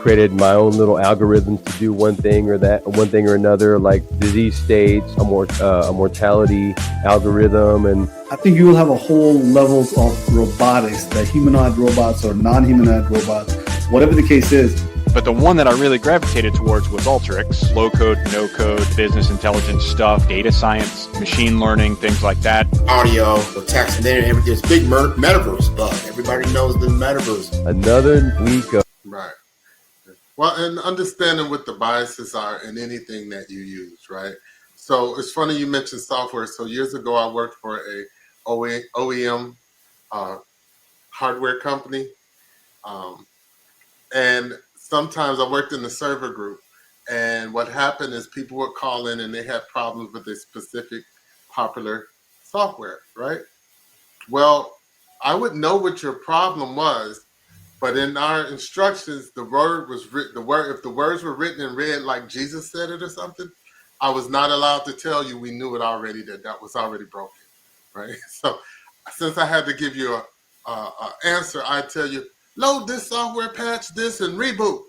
Created my own little algorithms to do one thing or another, like disease states, a mortality algorithm, and I think you will have a whole levels of robotics, the humanoid robots or non-humanoid robots, whatever the case is. But the one that I really gravitated towards was Alteryx, low code, no code, business intelligence stuff, data science, machine learning, things like that. Audio, the text, and then there's big metaverse bug. Everybody knows the metaverse. Another week of right. Well, and understanding what the biases are in anything that you use, right? So it's funny you mentioned software. So years ago, I worked for a OEM hardware company. And sometimes I worked in the server group. And what happened is people would call in and they had problems with a specific popular software, right? Well, I would know what your problem was, but in our instructions, the word was written. If the words were written in red, like Jesus said it or something, I was not allowed to tell you. We knew it already that was already broken, right? So, since I had to give you a answer, I tell you, load this software, patch this, and reboot.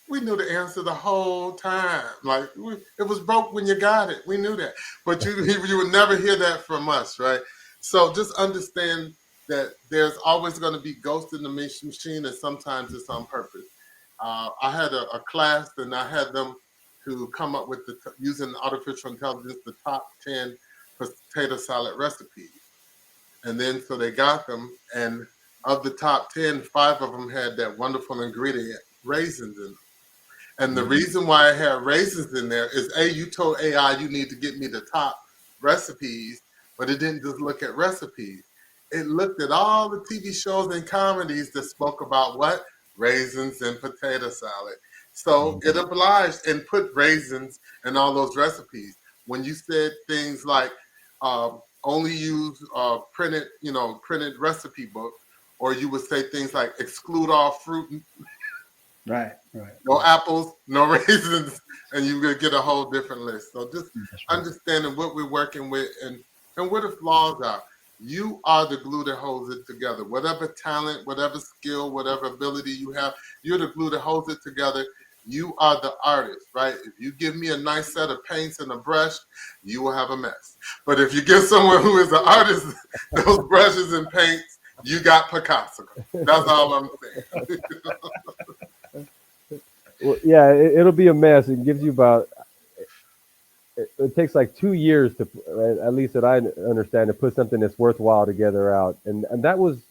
We knew the answer the whole time. Like it was broke when you got it. We knew that, but you would never hear that from us, right? So just understand that there's always going to be ghosts in the machine, and sometimes it's on purpose. I had a class, and I had them to come up with using artificial intelligence the top 10 potato salad recipes, and then so they got them, and of the top 10, 5 of them had that wonderful ingredient raisins in them. And the reason why I had raisins in there is you told AI you need to get me the top recipes, but it didn't just look at recipes. It looked at all the TV shows and comedies that spoke about what? Raisins and potato salad. So it obliged and put raisins in all those recipes. When you said things like only use printed recipe books, or you would say things like exclude all fruit. Right. No apples, no raisins, and you will get a whole different list. So just understanding what we're working with and where the flaws are. You are the glue that holds it together. Whatever talent, whatever skill, whatever ability you have, you're the glue that holds it together. You are the artist, right? If you give me a nice set of paints and a brush, you will have a mess. But if you give someone who is an artist those brushes and paints, you got Picasso. That's all I'm saying. well, yeah, it'll be a mess. It gives you it takes like 2 years to, at least that I understand, to put something that's worthwhile together out. And that was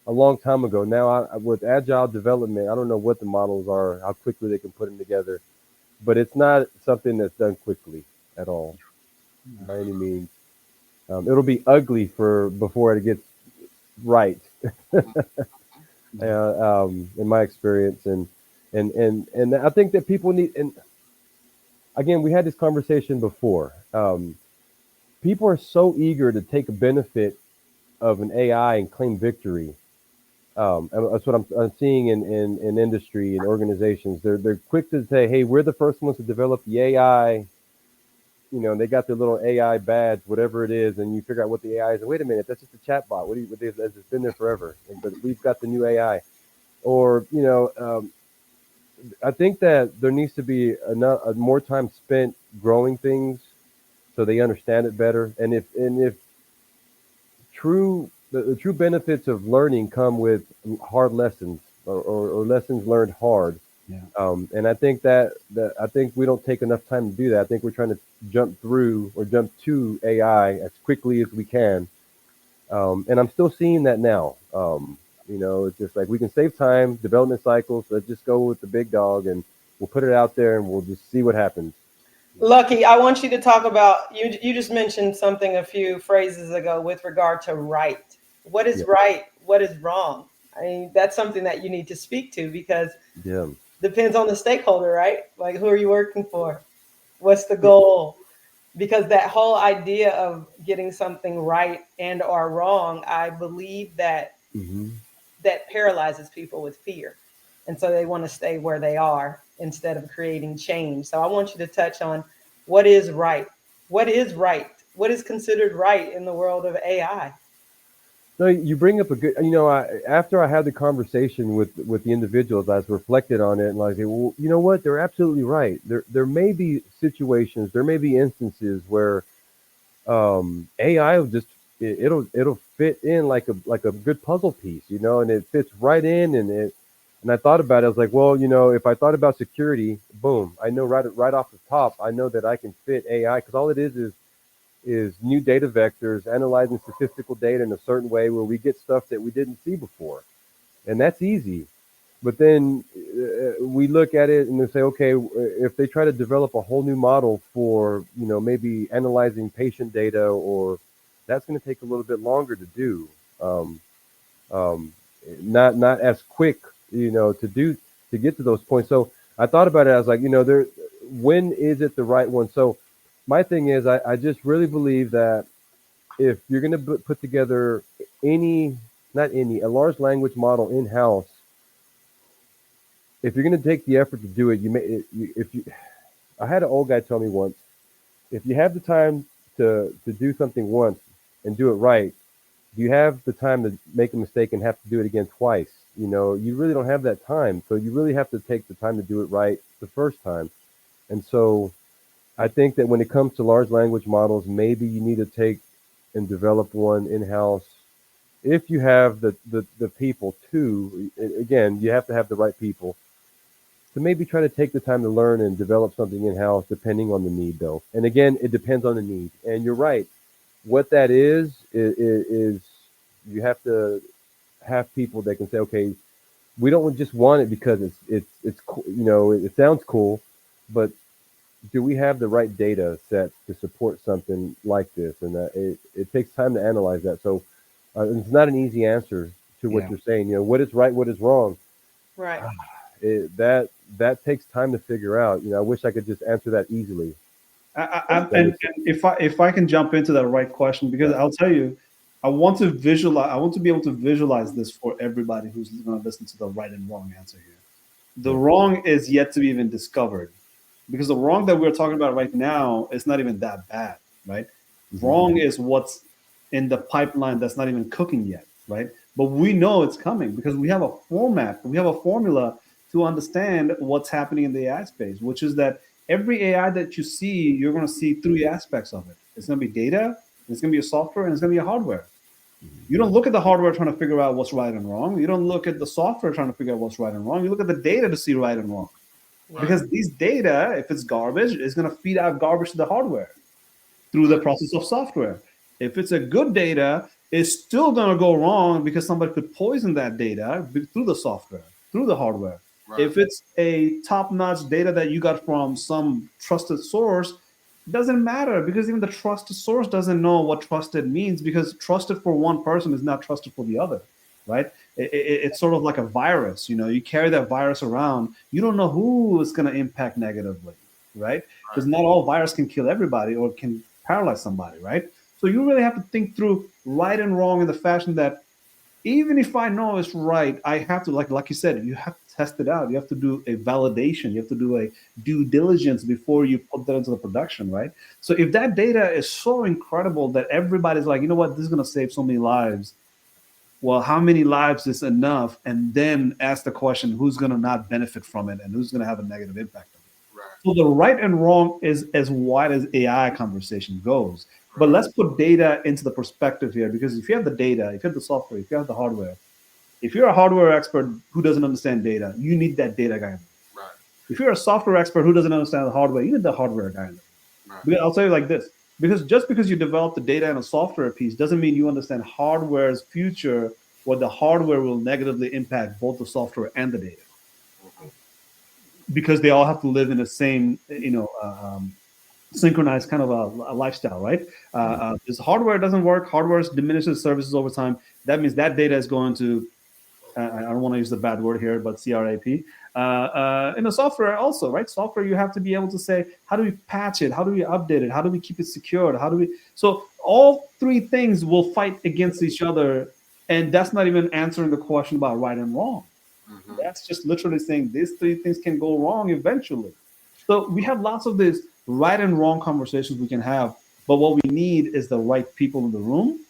a long time ago. Now with agile development, I don't know what the models are, how quickly they can put them together, but it's not something that's done quickly at all by any means. It'll be ugly before it gets right. In my experience. And I think that people need, and again, we had this conversation before. People are so eager to take a benefit of an AI and claim victory. And that's what I'm seeing in industry and organizations. They're quick to say, "Hey, we're the first ones to develop the AI." And they got their little AI badge, whatever it is, and you figure out what the AI is. And wait a minute, that's just a chat bot. It's been there forever, but we've got the new AI. Or I think that there needs to be more time spent growing things so they understand it better. And if the true benefits of learning come with hard lessons or lessons learned hard. Yeah. And I think that I think we don't take enough time to do that. I think we're trying to jump to AI as quickly as we can. And I'm still seeing that now. It's just like we can save time, development cycles. Let's just go with the big dog and we'll put it out there and we'll just see what happens. Lucky, I want you to talk about, you just mentioned something a few phrases ago with regard to right. What is right? What is wrong? I mean, that's something that you need to speak to because depends on the stakeholder, right? Like, who are you working for? What's the goal? Because that whole idea of getting something right and or wrong, I believe that that paralyzes people with fear. And so they want to stay where they are instead of creating change. So I want you to touch on what is right. What is right What is considered right in the world of AI? No, you bring up a good. After I had the conversation with the individuals, I was reflected on it, and I was like, well, you know what? They're absolutely right. There may be situations, there may be instances where AI will just it'll fit in like a good puzzle piece, and it fits right in, and I thought about it. I was like, well, if I thought about security, boom, I know right off the top, I know that I can fit AI because all it is new data vectors analyzing statistical data in a certain way where we get stuff that we didn't see before, and that's easy. But then we look at it and they say, okay, if they try to develop a whole new model for, maybe analyzing patient data, or that's going to take a little bit longer to do. Um, um, not as quick, to get to those points. So I thought about it. I was like, when is it the right one? So my thing is, I just really believe that if you're going to put together a large language model in house, if you're going to take the effort to do it, if you, I had an old guy tell me once, if you have the time to do something once and do it right, you have the time to make a mistake and have to do it again twice. You really don't have that time. So you really have to take the time to do it right the first time. And so I think that when it comes to large language models, maybe you need to take and develop one in house. If you have the people to, again, you have to have the right people to maybe try to take the time to learn and develop something in house, depending on the need, though. And again, it depends on the need. And you're right. What that is you have to have people that can say, okay, we don't just want it because it's cool, it sounds cool, but do we have the right data set to support something like this? And it takes time to analyze that. So it's not an easy answer to what you're saying. What is right, what is wrong. Right. That takes time to figure out. I wish I could just answer that easily. And if I can jump into that right question, because I'll tell you, I want to visualize. I want to be able to visualize this for everybody who's going to listen to the right and wrong answer here. The wrong is yet to be even discovered, because the wrong that we're talking about right now is not even that bad, right? Mm-hmm. Wrong is what's in the pipeline that's not even cooking yet, right? But we know it's coming because we have a format, we have a formula to understand what's happening in the AI space, which is that every AI that you see, you're going to see three aspects of it. It's going to be data, it's going to be a software, and it's going to be a hardware. You don't look at the hardware trying to figure out what's right and wrong. You don't look at the software trying to figure out what's right and wrong. You look at the data to see right and wrong. Right. Because these data, if it's garbage, is going to feed out garbage to the hardware through the process of software. If it's a good data, it's still going to go wrong because somebody could poison that data through the software, through the hardware. Right. If it's a top-notch data that you got from some trusted source, it doesn't matter because even the trusted source doesn't know what trusted means, because trusted for one person is not trusted for the other, right? It's sort of like a virus. You carry that virus around. You don't know who is going to impact negatively, right? Because not all virus can kill everybody or can paralyze somebody, right? So you really have to think through right and wrong in the fashion that even if I know it's right, I have to, like you said, you have to test it out. You have to do a validation. You have to do a due diligence before you put that into the production, right? So if that data is so incredible that everybody's like, you know what, this is going to save so many lives. Well, how many lives is enough? And then ask the question, who's going to not benefit from it and who's going to have a negative impact on it? Right. So the right and wrong is as wide as AI conversation goes. But let's put data into the perspective here, because if you have the data, if you have the software, if you have the hardware, if you're a hardware expert who doesn't understand data, you need that data guy. Right. If you're a software expert who doesn't understand the hardware, you need the hardware guy. Right. Because I'll tell you like this, because just because you develop the data and a software piece doesn't mean you understand hardware's future, where the hardware will negatively impact both the software and the data. Mm-hmm. Because they all have to live in the same, synchronized kind of a lifestyle, right? This hardware doesn't work. Hardware diminishes services over time. That means that data is going to, I don't want to use the bad word here, but CRAP. In the software also, right? Software, you have to be able to say, how do we patch it? How do we update it? How do we keep it secured? So all three things will fight against each other. And that's not even answering the question about right and wrong. Mm-hmm. That's just literally saying these three things can go wrong eventually. So we have lots of these right and wrong conversations we can have But what we need is the right people in the room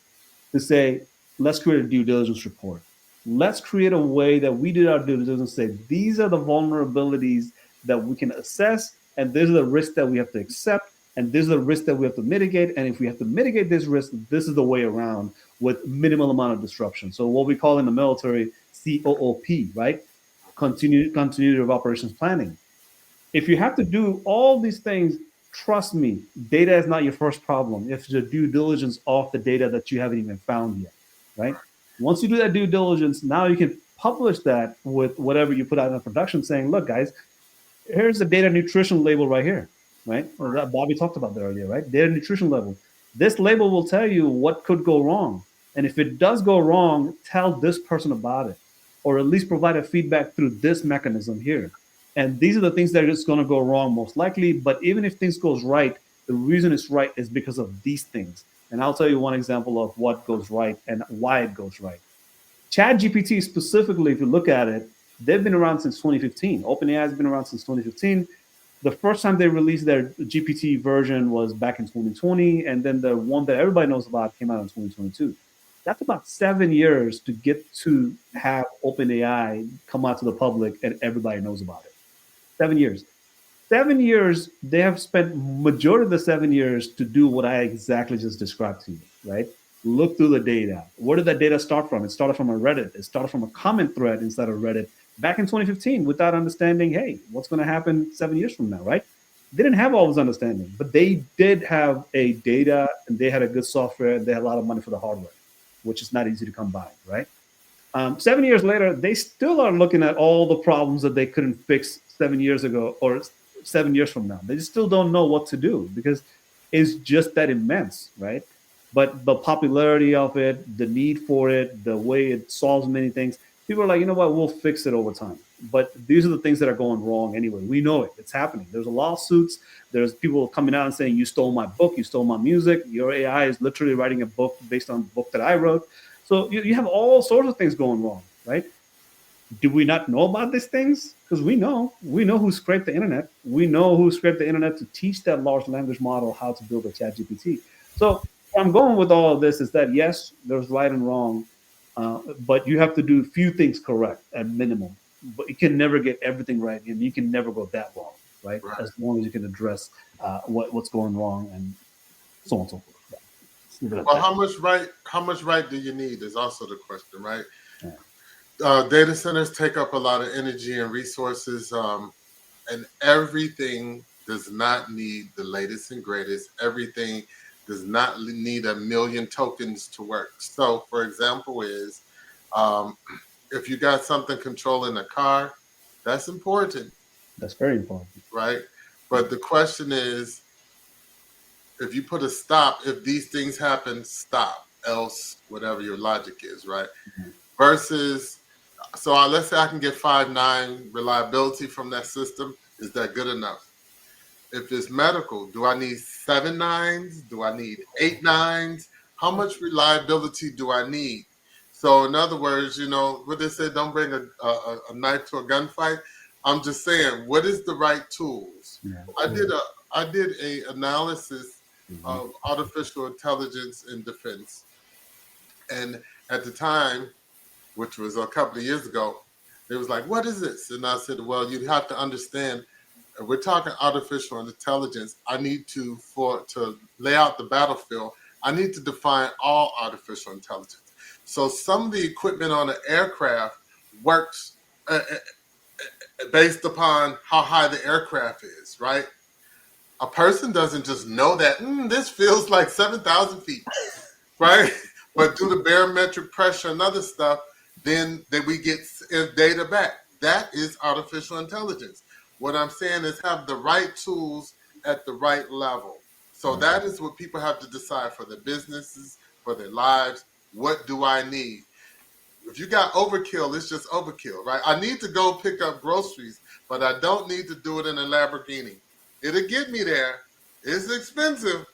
to say, let's create a due diligence report. Let's create a way that we did our due diligence and say, these are the vulnerabilities that we can assess, and these are the risks that we have to accept, and these are the risks that we have to mitigate. And if we have to mitigate this risk, this is the way around with minimal amount of disruption. So what we call in the military COOP, right? Continuity of operations planning. If you have to do all these things, trust me, data is not your first problem. It's the due diligence of the data that you haven't even found yet, right? Once you do that due diligence, now you can publish that with whatever you put out in production saying, look, guys, here's the data nutrition label right here, right? Or that Bobby talked about that earlier, right? Data nutrition label. This label will tell you what could go wrong. And if it does go wrong, tell this person about it, or at least provide a feedback through this mechanism here. And these are the things that are just going to go wrong most likely. But even if things goes right, the reason it's right is because of these things. And I'll tell you one example of what goes right and why it goes right. ChatGPT specifically, if you look at it, they've been around since 2015. OpenAI has been around since 2015. The first time they released their GPT version was back in 2020, and then the one that everybody knows about came out in 2022. That's about 7 years to get to have OpenAI come out to the public and everybody knows about it. 7 years. 7 years, they have spent majority of the 7 years to do what I exactly just described to you, right? Look through the data. Where did that data start from? It started from a Reddit. It started from a comment thread inside of Reddit back in 2015 without understanding, hey, what's going to happen 7 years from now, right? They didn't have all this understanding, but they did have a data and they had a good software. And they had a lot of money for the hardware, which is not easy to come by, right? 7 years later, they still are looking at all the problems that they couldn't fix 7 years ago or 7 years from now. They still don't know what to do because it's just that immense, right? But the popularity of it, the need for it, the way it solves many things, people are like, you know what, we'll fix it over time. But these are the things that are going wrong anyway. We know it. It's happening. There's lawsuits. There's people coming out and saying, you stole my book. You stole my music. Your AI is literally writing a book based on the book that I wrote. So you have all sorts of things going wrong, right? Do we not know about these things? Because we know who scraped the internet. We know who scraped the internet to teach that large language model how to build a chat GPT. So where I'm going with all of this is that, yes, there's right and wrong, but you have to do a few things correct at minimum. But you can never get everything right, and you can never go that wrong, right? As long as you can address what's going wrong and so on and so forth. Well, how much right do you need is also the question, right? Yeah. Data centers take up a lot of energy and resources, and everything does not need the latest and greatest. Everything does not need 1 million tokens to work. So, for example, is if you got something controlling a car, that's important. That's very important, right? But the question is, if you put a stop, if these things happen, stop, else whatever your logic is, right? Mm-hmm. Versus, so let's say I can get 5.9 reliability from that system. Is that good enough? If it's medical, do I need 7 nines? Do I need 8 nines? How much reliability do I need? So in other words, you know, what they say, don't bring a knife to a gunfight. I'm just saying, what is the right tools? Yeah. I did a analysis of artificial intelligence in defense. And at the time, which was a couple of years ago, they was like, what is this? And I said, well, you have to understand, we're talking artificial intelligence. I need to lay out the battlefield, I need to define all artificial intelligence. So some of the equipment on an aircraft works based upon how high the aircraft is, right? A person doesn't just know that, this feels like 7,000 feet, right? But due to barometric pressure and other stuff, then we get data back. That is artificial intelligence. What I'm saying is have the right tools at the right level. So that is what people have to decide for their businesses, for their lives. What do I need? If you got overkill, it's just overkill, right? I need to go pick up groceries, but I don't need to do it in a Lamborghini. It'll get me there. It's expensive,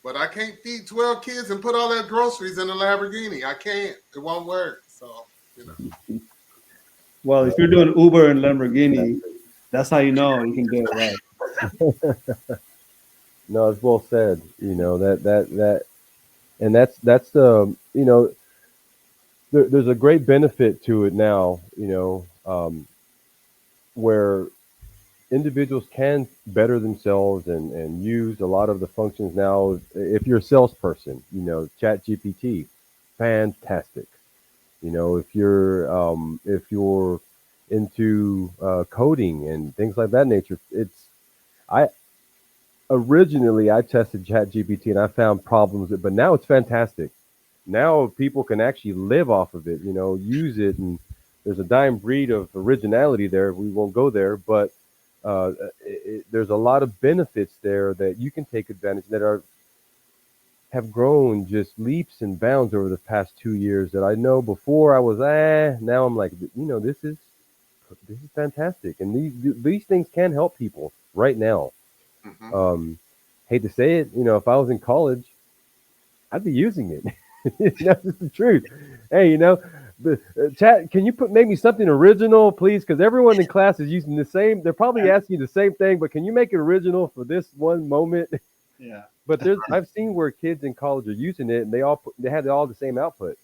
but I can't feed 12 kids and put all their groceries in a Lamborghini. I can't. It won't work. So, you know. Well, if you're doing Uber and Lamborghini, that's how you know you can get it right. No, it's well said. And that's the there's a great benefit to it now. Where individuals can better themselves and use a lot of the functions now. If you're a salesperson, Chat GPT, fantastic. If you're into coding and things like that nature, I originally I tested Chat GPT and I found problems, but now it's fantastic. Now people can actually live off of it, use it, and there's a dying breed of originality there. We won't go there, but there's a lot of benefits there that you can take advantage that are have grown just leaps and bounds over the past 2 years. That I know before I was now I'm like, this is fantastic, and these things can help people right now. Hmm. Um, Hate to say it, if I was in college, I'd be using it. That's just the truth. Hey, the chat. Can you make me something original, please? Because everyone in class is using the same. They're probably asking you the same thing, but can you make it original for this one moment? Yeah. But I've seen where kids in college are using it, and they had all the same output.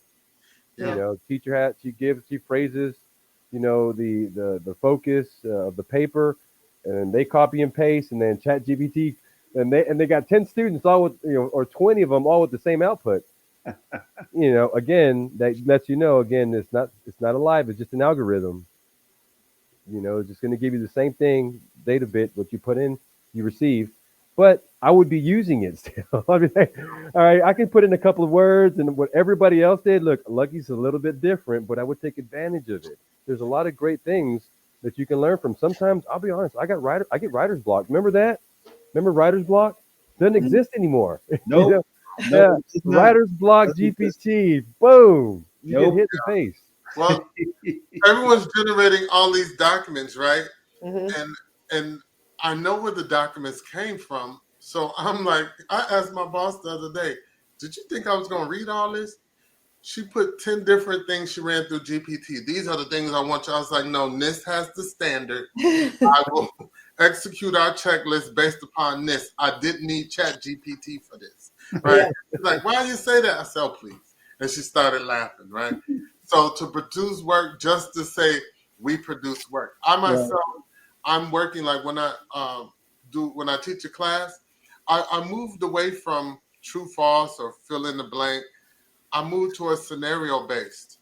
Yeah. She phrases, the focus of the paper, and they copy and paste, and then Chat GPT, and they got 10 students all with or 20 of them all with the same output. Again, that lets again, it's not alive, it's just an algorithm. It's just going to give you the same thing, data bit, what you put in, you receive. But I would be using it still. I mean, all right, I can put in a couple of words and what everybody else did. Look, Lucky's a little bit different, but I would take advantage of it. There's a lot of great things that you can learn from. Sometimes I'll be honest, I get writer's block. Remember that? Remember writer's block? Doesn't exist anymore. Nope. Yeah, Nope. It's not. writer's block Doesn't exist. GPT. Boom. You get Nope. hit in the face. Well, everyone's generating all these documents, right? Mhm. And I know where the documents came from. So I'm like, I asked my boss the other day, did you think I was going to read all this? She put 10 different things she ran through GPT. These are the things I want you. I was like, no, NIST has the standard. I will execute our checklist based upon this. I didn't need Chat GPT for this. Right? Yeah. She's like, why you say that? I said, oh, please. And she started laughing, right? So to produce work, just to say we produce work. I myself, I'm working like when I teach a class, I moved away from true false or fill in the blank. I moved to a scenario based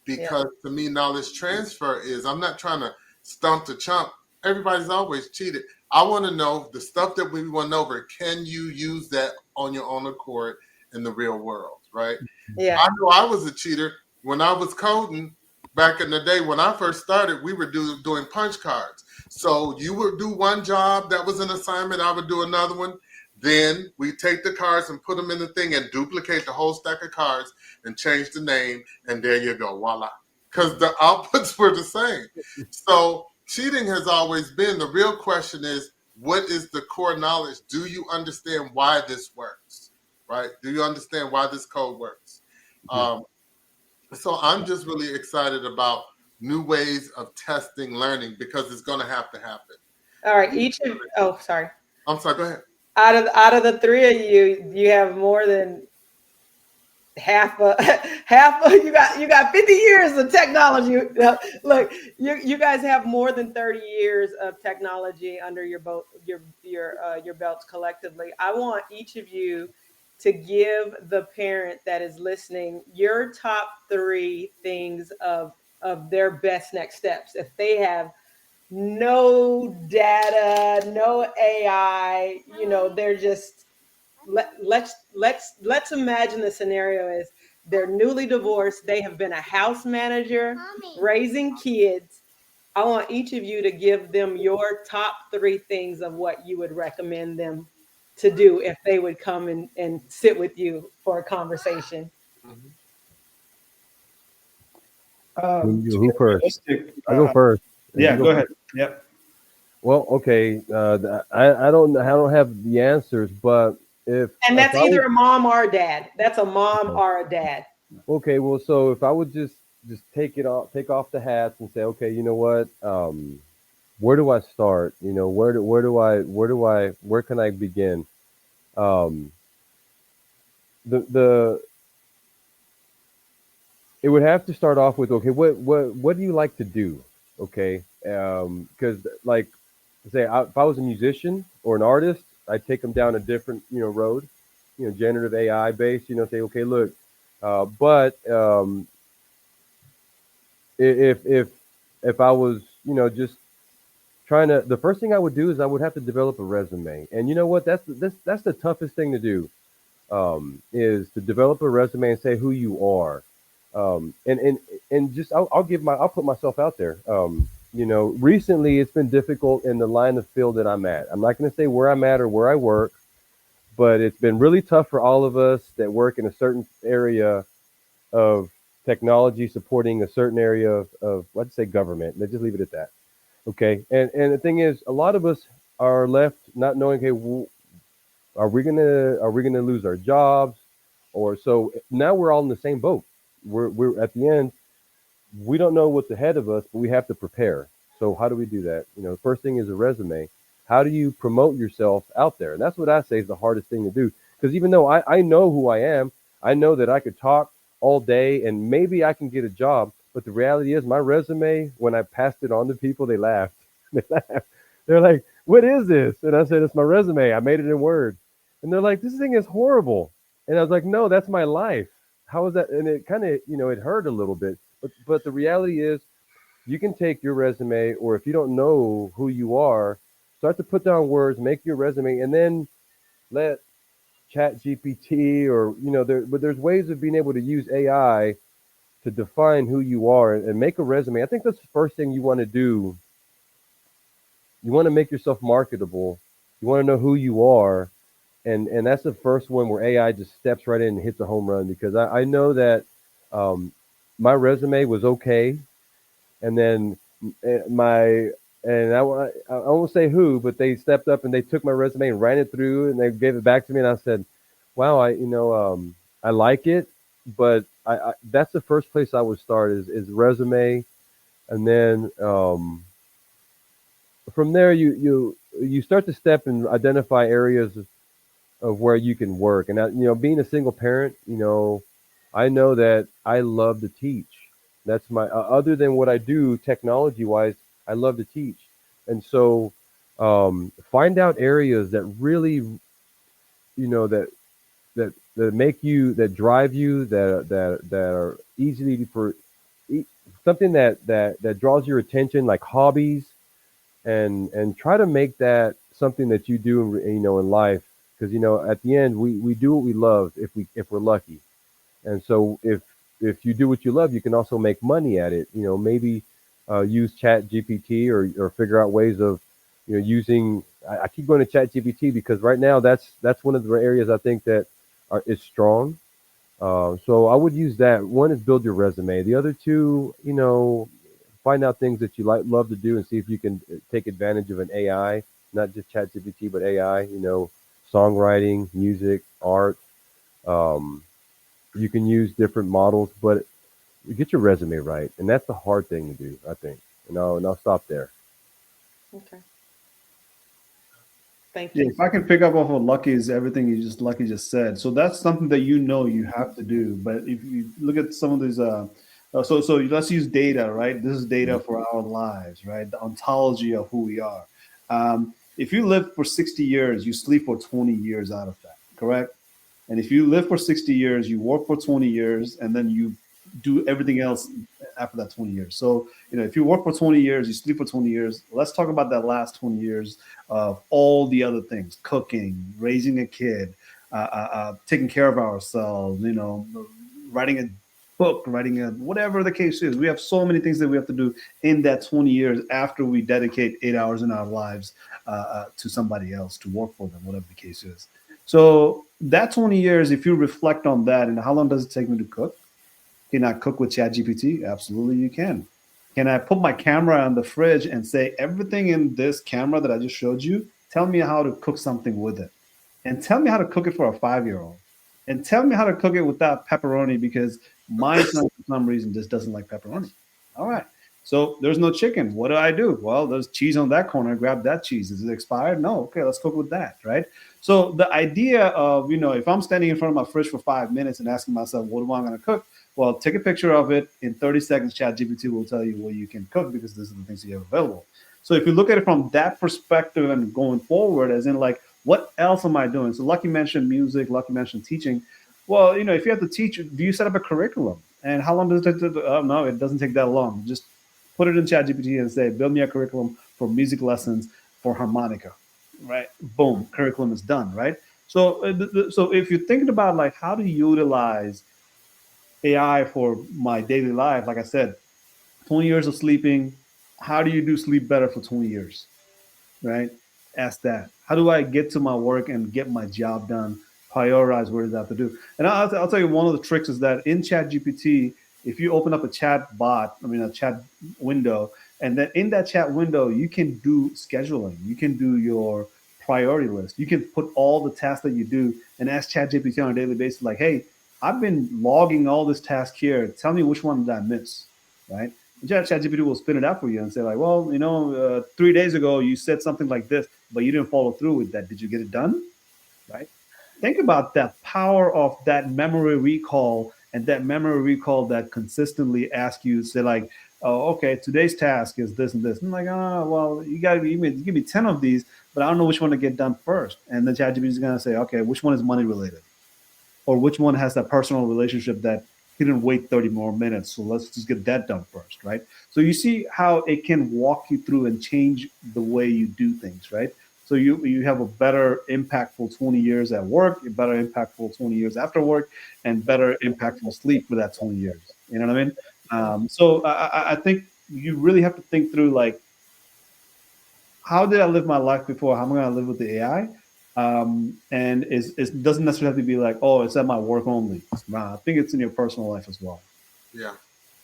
Yeah. because to me, knowledge transfer is I'm not trying to stump the chump. Everybody's always cheated. I want to know the stuff that we went over. Can you use that on your own accord in the real world, right? Yeah. I know I was a cheater when I was coding back in the day. When I first started, we were doing punch cards. So you would do one job that was an assignment. I would do another one. Then we take the cards and put them in the thing and duplicate the whole stack of cards and change the name. And there you go. Voila. Because the outputs were the same. So cheating has always been. The real question is, what is the core knowledge? Do you understand why this works? Right? Do you understand why this code works? Um, so I'm just really excited about new ways of testing learning because it's going to have to happen. All right. Sorry. I'm sorry, go ahead. Out of the three of you, you have more than half a half of, you got 50 years of technology. Look, you guys have more than 30 years of technology under your boat, your belts collectively. I want each of you to give the parent that is listening your top three things of their best next steps. If they have no data, no AI, they're just let's imagine the scenario is they're newly divorced, they have been a house manager raising kids. I want each of you to give them your top three things of what you would recommend them to do if they would come and sit with you for a conversation. Mhm. To Who be first? realistic, I go first. yeah, go ahead. Yep. Well, okay. I don't have the answers, but And if that's I either would a mom or a dad. That's a mom or a dad. okay, well, so if I would just take off the hats and say, okay, you know what, where do I start? Where can I begin? Um, the it would have to start off with, okay, what do you like to do? Okay, because like say if I was a musician or an artist, I'd take them down a different road, generative AI based. Say, okay, look, but if if I was just trying to, the first thing I would do is I would have to develop a resume. And you know what? That's the toughest thing to do, is to develop a resume and say who you are. And just I'll put myself out there. Recently it's been difficult in the line of field that I'm at. I'm not going to say where I'm at or where I work, but it's been really tough for all of us that work in a certain area of technology supporting a certain area of let's say government. Let's just leave it at that. Okay. And the thing is, a lot of us are left not knowing, okay, are we gonna lose our jobs? Or so now we're all in the same boat. We're at the end, we don't know what's ahead of us, but we have to prepare. So how do we do that? The first thing is a resume. How do you promote yourself out there? And that's what I say is the hardest thing to do. Because even though I know who I am, I know that I could talk all day and maybe I can get a job. But the reality is my resume, when I passed it on to people, they laughed. They laughed. They're like, what is this? And I said, it's my resume. I made it in Word. And they're like, this thing is horrible. And I was like, no, that's my life. How is that? And it kind of, it hurt a little bit. But the reality is, you can take your resume, or if you don't know who you are, start to put down words, make your resume, and then let Chat GPT or but there's ways of being able to use AI to define who you are and make a resume. I think that's the first thing you want to do. You want to make yourself marketable. You want to know who you are, and that's the first one where AI just steps right in and hits a home run, because I know that um, my resume was okay, and then my and I won't say who, but they stepped up and they took my resume and ran it through and they gave it back to me, and I said, "Wow, I like it," but I that's the first place I would start is resume, and then from there you start to step and identify areas of where you can work. And being a single parent, I know that I love to teach. That's my other than what I do technology wise, I love to teach. And so find out areas that really that make you, that drive you, that are easily for e- something that draws your attention, like hobbies, and try to make that something that you do in life, because at the end we do what we love if we're lucky. And so if you do what you love, you can also make money at it. Maybe use Chat GPT, or figure out ways of using. I keep going to Chat GPT because right now that's one of the areas I think that is strong. So I would use that. One is build your resume. The other two, find out things that you love to do and see if you can take advantage of an AI, not just ChatGPT, but AI. Songwriting, music, art. Um, you can use different models, but you get your resume right, and that's the hard thing to do, I think. And I'll stop there. Okay. Thank Yeah, you. if I can pick up off of Lucky's everything Lucky just said, so that's something that you have to do. But if you look at some of these, so let's use data, right? This is data for our lives, right? The ontology of who we are. If you live for 60 years, you sleep for 20 years out of that, correct? And if you live for 60 years, you work for 20 years, and then you do everything else after that 20 years. So, if you work for 20 years, you sleep for 20 years. Let's talk about that last 20 years of all the other things: cooking, raising a kid, taking care of ourselves, writing a book, writing a whatever the case is. We have so many things that we have to do in that 20 years after we dedicate 8 hours in our lives to somebody else to work for them, whatever the case is. So that 20 years, if you reflect on that, and how long does it take me to cook? Can I cook with ChatGPT? Absolutely, you can. Can I put my camera on the fridge and say, everything in this camera that I just showed you, tell me how to cook something with it? And tell me how to cook it for a 5-year-old. And tell me how to cook it without pepperoni, because my son, for some reason, just doesn't like pepperoni. All right. So there's no chicken. What do? Well, there's cheese on that corner. Grab that cheese. Is it expired? No. Okay, let's cook with that, right? So the idea of, if I'm standing in front of my fridge for 5 minutes and asking myself, what am I going to cook? Well, take a picture of it. In 30 seconds, ChatGPT will tell you what you can cook because these are the things you have available. So if you look at it from that perspective and going forward, as in like, what else am I doing? So Lucky mentioned music, Lucky mentioned teaching. Well, if you have to teach, do you set up a curriculum? And how long does it take? No, it doesn't take that long. Just put it in ChatGPT and say, build me a curriculum for music lessons for harmonica, right? Boom, curriculum is done, right? So, so if you're thinking about like how to utilize AI for my daily life, like I said, 20 years of sleeping, how do you do sleep better for 20 years, right? Ask that. How do I get to my work and get my job done? Prioritize what it is I have to do. And I'll tell you one of the tricks is that in ChatGPT, if you open up a chat bot, a chat window, and then in that chat window, you can do scheduling. You can do your priority list. You can put all the tasks that you do and ask ChatGPT on a daily basis, like, hey, I've been logging all this task here. Tell me which one did I miss, right? ChatGPT will spin it out for you and say, like, well, 3 days ago you said something like this, but you didn't follow through with that. Did you get it done? Right? Think about that power of that memory recall, and that memory recall that consistently asks you, say, like, oh, okay, today's task is this and this. I'm like, oh, well, you got to give me 10 of these, but I don't know which one to get done first. And then ChatGPT is going to say, okay, which one is money related? Or which one has that personal relationship that he didn't wait 30 more minutes, so let's just get that done first, right? So you see how it can walk you through and change the way you do things, right? So you have a better impactful 20 years at work, a better impactful 20 years after work, and better impactful sleep for that 20 years. You know what I mean? So I think you really have to think through, like, how did I live my life before? How am I going to live with the AI? And it doesn't necessarily have to be like, oh, it's at my work only. Nah, I think it's in your personal life as well. Yeah.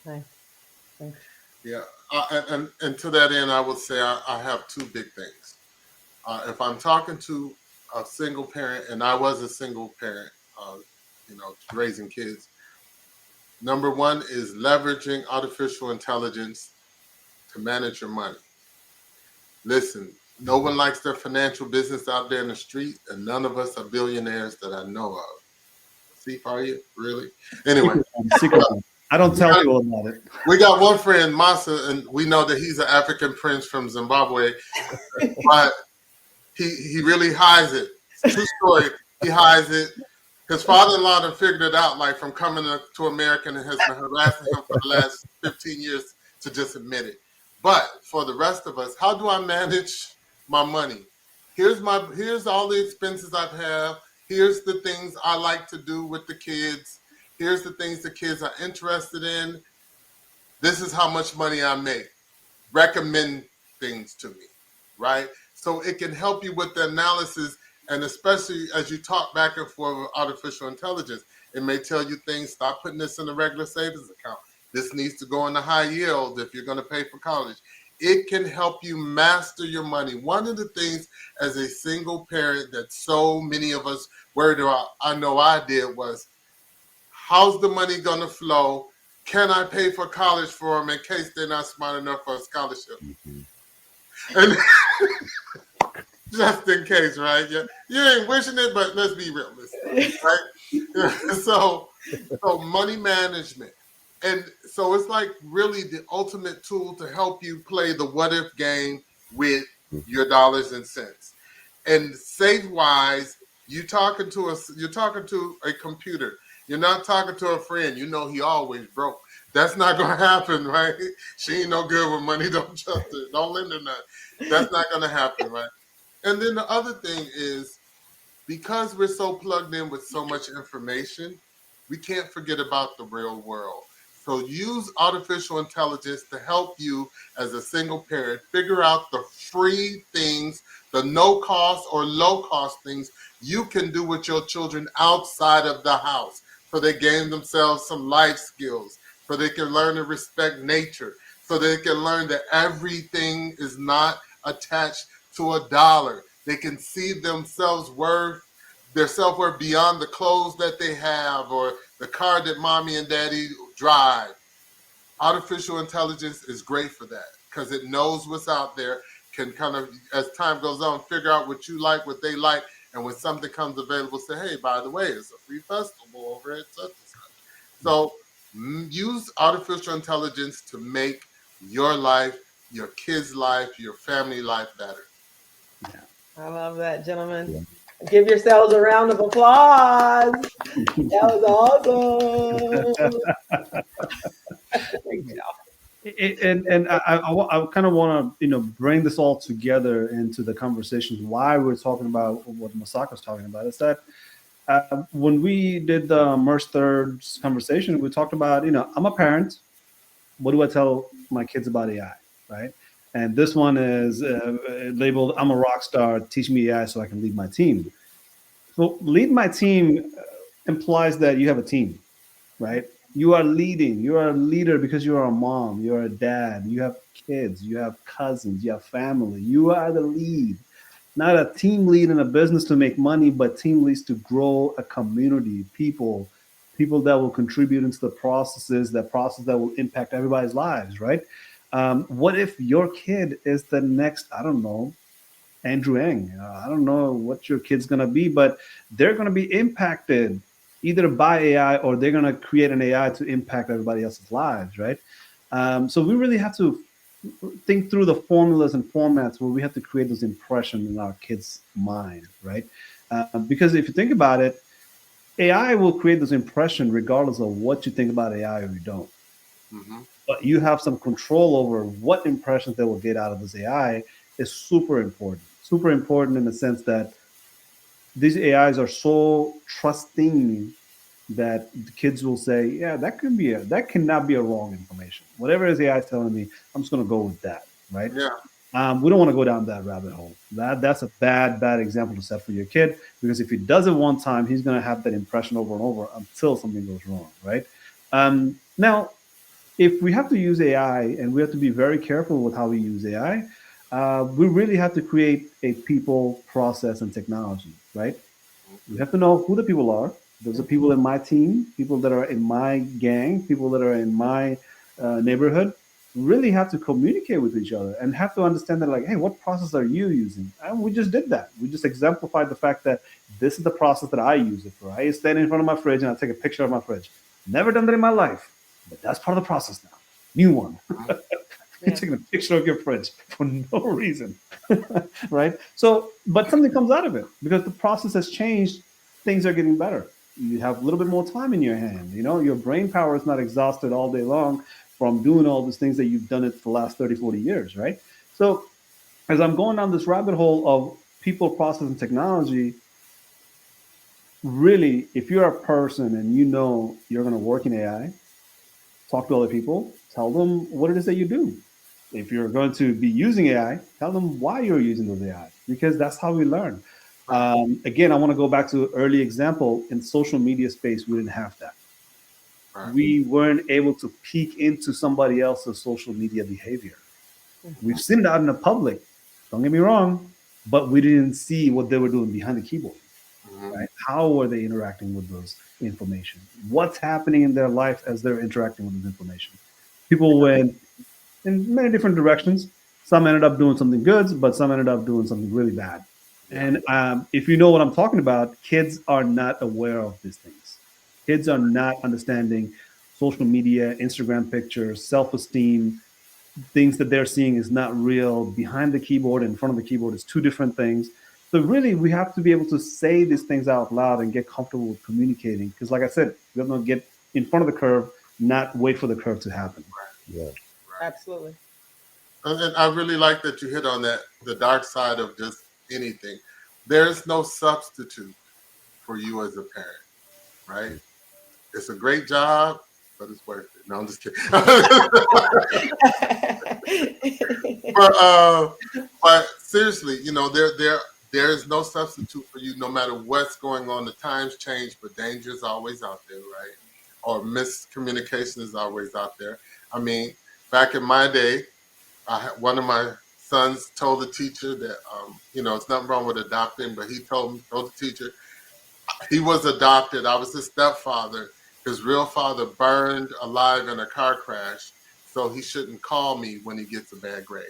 Nice. Thanks. Yeah. And to that end, I would say I have two big things. If I'm talking to a single parent, and I was a single parent, raising kids, number one is leveraging artificial intelligence to manage your money. Listen, no one likes their financial business out there in the street, and none of us are billionaires that I know of. See, are you? Really? Anyway. Secret. I don't tell people about it. We got one friend, Masa, and we know that he's an African prince from Zimbabwe, but he really hides it. True story. He hides it. His father-in-law done figured it out, like from coming to America, and has been harassing him for the last 15 years to just admit it. But for the rest of us, how do I manage my money? Here's all the expenses I have. Here's the things I like to do with the kids. Here's the things the kids are interested in. This is how much money I make. Recommend things to me, right? So it can help you with the analysis, and especially as you talk back and forth with artificial intelligence, it may tell you things, stop putting this in a regular savings account. This needs to go in the high yield if you're going to pay for college. It can help you master your money. One of the things as a single parent that so many of us worried about, I know I did, was how's the money going to flow? Can I pay for college for them in case they're not smart enough for a scholarship? Mm-hmm. And just in case, right? You ain't wishing it, but let's be realistic, right? So money management. And so it's like really the ultimate tool to help you play the what if game with your dollars and cents. And SafeWise, you're talking to a computer. You're not talking to a friend. You know he always broke. That's not going to happen, right? She ain't no good with money. Don't trust her. Don't lend her nothing. That's not going to happen, right? And then the other thing is, because we're so plugged in with so much information, we can't forget about the real world. So use artificial intelligence to help you as a single parent figure out the free things, the no cost or low cost things you can do with your children outside of the house, so they gain themselves some life skills, so they can learn to respect nature, so they can learn that everything is not attached to a dollar. They can see themselves their self-worth beyond the clothes that they have or the car that mommy and daddy drive. artificial intelligence is great for that because it knows what's out there, can kind of, as time goes on, figure out what you like, what they like, and when something comes available, say, hey, by the way, it's a free festival over at such and such. So use artificial intelligence to make your life, your kids' life, your family life better. Yeah. I love that, gentlemen. Give yourselves a round of applause. That was awesome. Great job. And I kind of want to bring this all together into the conversations. Why we're talking about what Masako's talking about is that when we did the Merge Thirds conversation, we talked about I'm a parent. What do I tell my kids about AI, right? And this one is labeled I'm a rock star. Teach me AI so I can lead my team. So lead my team implies that you have a team, right? You are leading. You are a leader because you are a mom. You are a dad. You have kids. You have cousins. You have family. You are the lead, not a team lead in a business to make money, but team leads to grow a community, people that will contribute into the processes, that process that will impact everybody's lives, right? What if your kid is the next, I don't know, Andrew Ng? I don't know what your kid's going to be, but they're going to be impacted either by AI or they're going to create an AI to impact everybody else's lives, right? So we really have to think through the formulas and formats where we have to create those impressions in our kids' mind, right? Because if you think about it, AI will create this impression regardless of what you think about AI or you don't. Mm-hmm. But you have some control over what impressions they will get out of this AI is super important. Super important in the sense that these AIs are so trusting that the kids will say, yeah, that cannot be a wrong information. Whatever this AI is telling me, I'm just going to go with that, right? Yeah. We don't want to go down that rabbit hole. That's a bad example to set for your kid, because if he does it one time, he's going to have that impression over and over until something goes wrong, right? Now, if we have to use AI, and we have to be very careful with how we use AI, we really have to create a people, process, and technology, right? We have to know who the people are. Those are people in my team, people that are in my gang, people that are in my neighborhood. Really have to communicate with each other and have to understand that, like, hey, what process are you using? And we just did that. We just exemplified the fact that this is the process that I use it for. I stand in front of my fridge and I take a picture of my fridge. Never done that in my life, but that's part of the process now. New one. You're taking a picture of your fridge for no reason, right? So, but something comes out of it because the process has changed. Things are getting better. You have a little bit more time in your hand. Your brain power is not exhausted all day long from doing all these things that you've done it for the last 30, 40 years, right? So, as I'm going down this rabbit hole of people, process, and technology, really, if you're a person and you're going to work in AI, talk to other people, tell them what it is that you do. If you're going to be using AI, tell them why you're using those AI, because that's how we learn. Again, I want to go back to an early example. In social media space, we didn't have that. Right. We weren't able to peek into somebody else's social media behavior. We've seen it out in the public, don't get me wrong, but we didn't see what they were doing behind the keyboard. Right? How are they interacting with those information? What's happening in their life as they're interacting with this information? People went in many different directions. Some ended up doing something good, but some ended up doing something really bad. Yeah. And if you know what I'm talking about, kids are not aware of these things. Kids are not understanding social media, Instagram pictures, self-esteem. Things that they're seeing is not real. Behind the keyboard, in front of the keyboard is two different things. So really, we have to be able to say these things out loud and get comfortable with communicating. Because like I said, we have to get in front of the curve, not wait for the curve to happen. Yeah. Right. Absolutely. And I really like that you hit on that, the dark side of just anything. There's no substitute for you as a parent, right? It's a great job, but it's worth it. No, I'm just kidding. but seriously, there is no substitute for you, no matter what's going on. The times change, but danger is always out there, right? Or miscommunication is always out there. I mean, back in my day, one of my sons told the teacher that, it's nothing wrong with adopting, but he told the teacher he was adopted. I was his stepfather. His real father burned alive in a car crash, so he shouldn't call me when he gets a bad grade.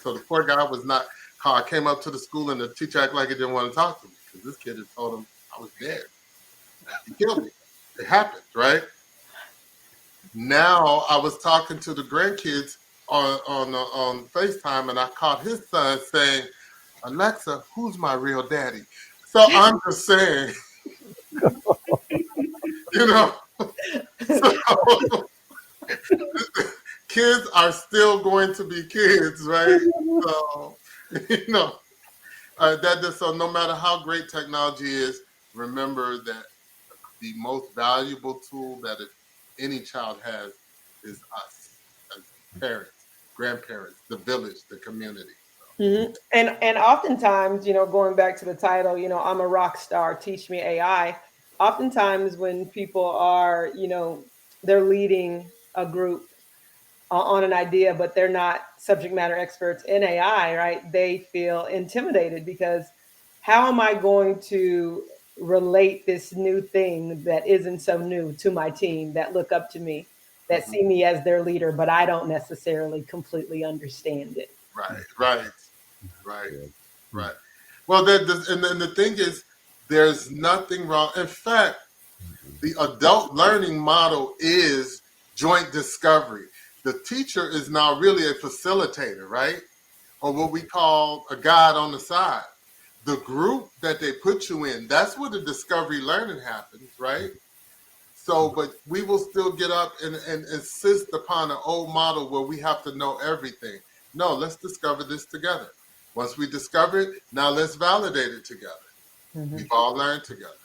So the poor guy was not called. I came up to the school and the teacher acted like he didn't want to talk to me because this kid had told him I was dead. He killed me. It happened, right? Now I was talking to the grandkids on FaceTime, and I caught his son saying, "Alexa, who's my real daddy?" So I'm just saying, you know, so, kids are still going to be kids, right? So, you know, so no matter how great technology is, remember that the most valuable tool that any child has is us as parents, grandparents, the village, the community. Mm-hmm. And oftentimes, going back to the title, I'm a rock star, teach me AI. Oftentimes when people are, they're leading a group on an idea, but they're not subject matter experts in AI, right? They feel intimidated because how am I going to relate this new thing that isn't so new to my team that look up to me, that see me as their leader, but I don't necessarily completely understand it. Right. Well, and then the thing is, there's nothing wrong. In fact, the adult learning model is joint discovery. The teacher is now really a facilitator, right? Or what we call a guide on the side. The group that they put you in, that's where the discovery learning happens, right? So, but we will still get up and insist upon an old model where we have to know everything. No, let's discover this together. Once we discover it, now let's validate it together. We've all learned together.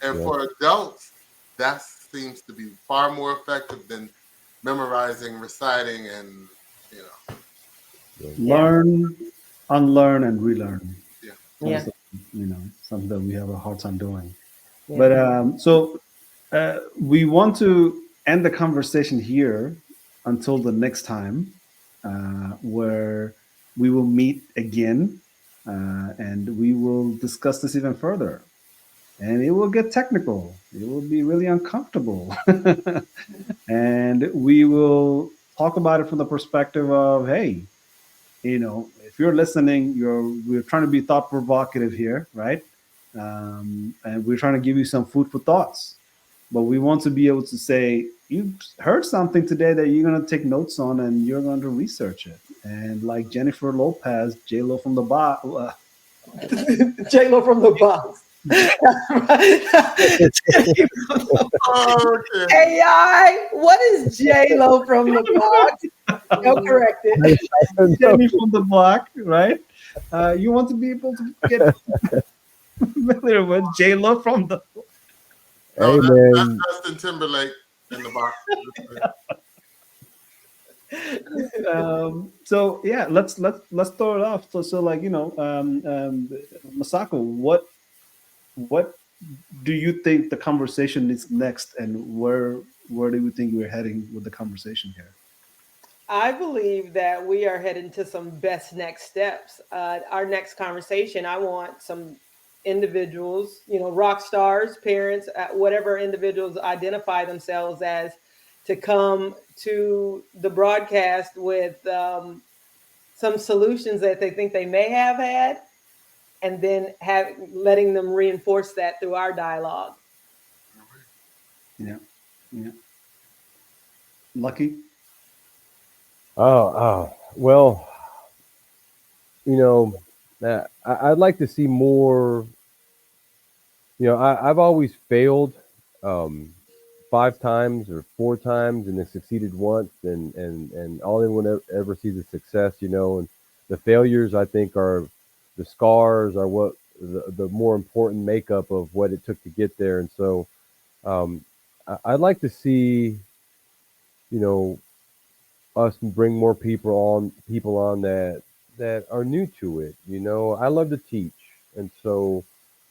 And for adults, that seems to be far more effective than memorizing, reciting, and learn, unlearn, and relearn. Yeah. Something that we have a hard time doing. But so we want to end the conversation here until the next time, where we will meet again, and we will discuss this even further. And it will get technical. It will be really uncomfortable. And we will talk about it from the perspective of, hey, if you're listening, we're trying to be thought provocative here, right? And we're trying to give you some food for thoughts. But we want to be able to say, you heard something today that you're going to take notes on and you're going to research it. And like Jennifer Lopez, J-Lo from the box. J-Lo from the box. AI, what is J-Lo from the box? No, correct it. Jenny from the block, right? You want to be able to get familiar with J-Lo from the block. No, that's Justin Timberlake in the box. So yeah, let's throw it off. So like Masako, what do you think the conversation is next, and where do you think we're heading with the conversation here? I believe that we are heading to some best next steps. Our next conversation, I want some individuals, rock stars, parents, whatever individuals identify themselves as, to come to the broadcast with some solutions that they think they may have had, and then letting them reinforce that through our dialogue. Yeah. Lucky? Well, I'd like to see more. I've always failed 5 times or 4 times and then succeeded once, and all anyone ever sees is success, and the failures, I think, are the scars, are what the more important makeup of what it took to get there. And so I'd like to see, us bring more people on that are new to it. I love to teach, and so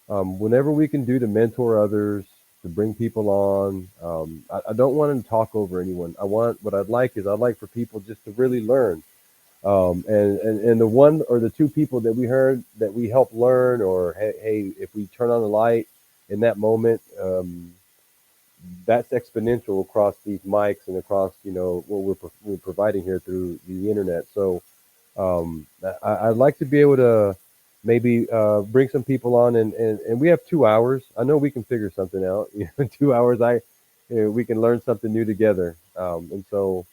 whenever we can do to mentor others, to bring people on, I don't want to talk over anyone. I'd like for people just to really learn, and the one or the 2 people that we heard that we help learn, or hey, if we turn on the light in that moment, that's exponential across these mics and across what we're providing here through the internet. So I'd like to be able to maybe bring some people on, and we have 2 hours. I know we can figure something out. In 2 hours, we can learn something new together. And so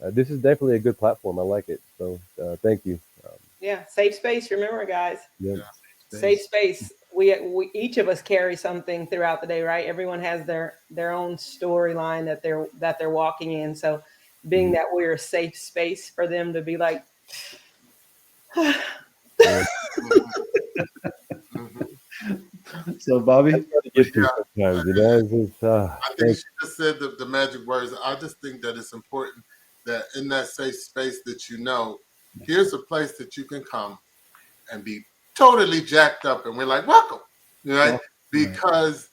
this is definitely a good platform. I like it. So thank you. Yeah, safe space. Remember, guys, Yeah. safe space. We each of us carry something throughout the day, right? Everyone has their own storyline that they're walking in. So, being that we're a safe space for them to be like, Yeah. So, Bobby, Get through sometimes, It's just, I think she just said the magic words. I just think that it's important that in that safe space that here's a place that you can come and be totally jacked up, and we're like, welcome, right? Because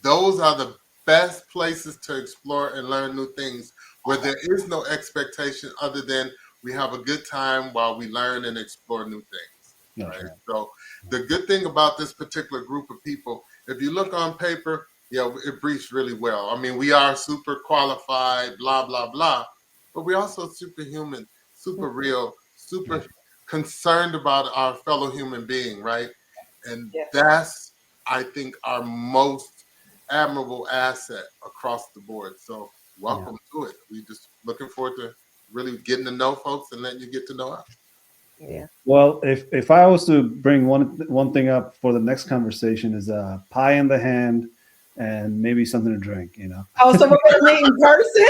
those are the best places to explore and learn new things, where there is no expectation other than we have a good time while we learn and explore new things. Right? So the good thing about this particular group of people, if you look on paper, it briefs really well. I mean, we are super qualified, blah, blah, blah, but we're also superhuman, super real, super concerned about our fellow human being, right? And that's, I think, our most admirable asset across the board. So welcome to it. We just looking forward to really getting to know folks and letting you get to know us. yeah. Well, if I was to bring one thing up for the next conversation is a pie in the hand and maybe something to drink. Oh, so we're gonna meet in person?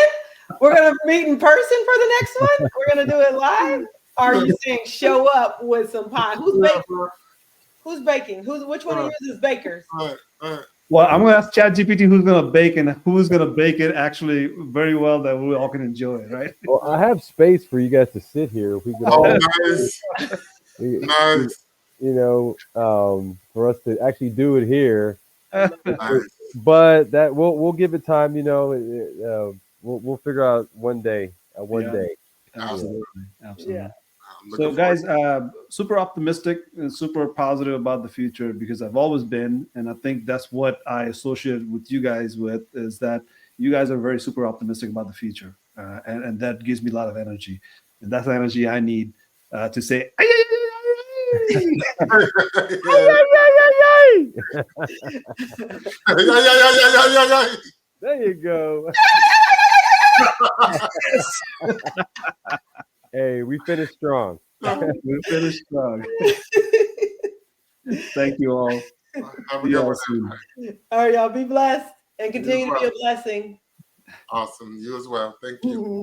We're gonna meet in person for the next one? We're gonna do it live? Or are you saying show up with some pie? Who's baking? Who's baking? Which one of you is bakers? Well, I'm gonna ask ChatGPT who's gonna bake and who's gonna bake it actually very well that we all can enjoy it, right? well, I have space for you guys to sit here. If we could all, Nice. Nice. For us to actually do it here. Nice. But that we'll give it time. We'll figure out one day. One day. Absolutely. Yeah. So, guys, super optimistic and super positive about the future because I've always been, and I think that's what I associate with you guys with is that you guys are very super optimistic about the future, and that gives me a lot of energy, and that's the energy I need to say. "Ay, ay, ay, ay, ay." There you go. Hey, we finished strong. We finished strong. Thank you all. Have a good one. soon. All right, y'all be blessed and continue to be a blessing. Awesome. You as well. Thank you.